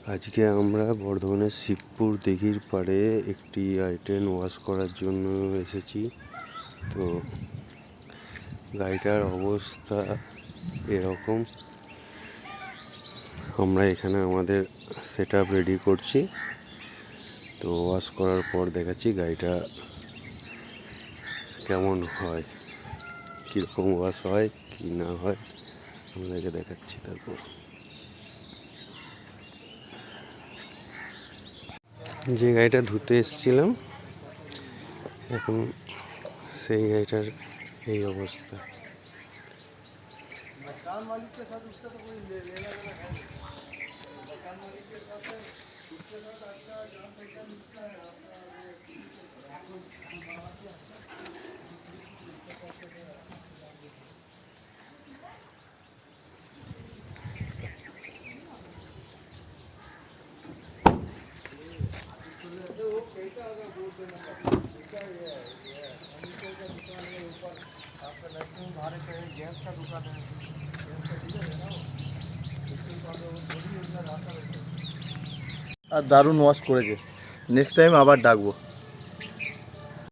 আজকে আমরা বর্ধমানের শিবপুর দিঘির পাড়ে একটি i10 ওয়াশ করার জন্য এসেছি। তো গাড়িটার অবস্থা এরকম। আমরা এখানে আমাদের সেট আপ রেডি করছি। তো ওয়াশ করার পর দেখাচ্ছি গাড়িটা কেমন হয়, কীরকম ওয়াশ হয় কি না হয় আপনাদেরকে দেখাচ্ছি। তারপর যে গাড়িটা ধুতে এসেছিলাম এখন সেই গাড়িটার এই অবস্থা। আর দারুণ ওয়াশ করেছে। নেক্সট টাইম আবার ডাকবো।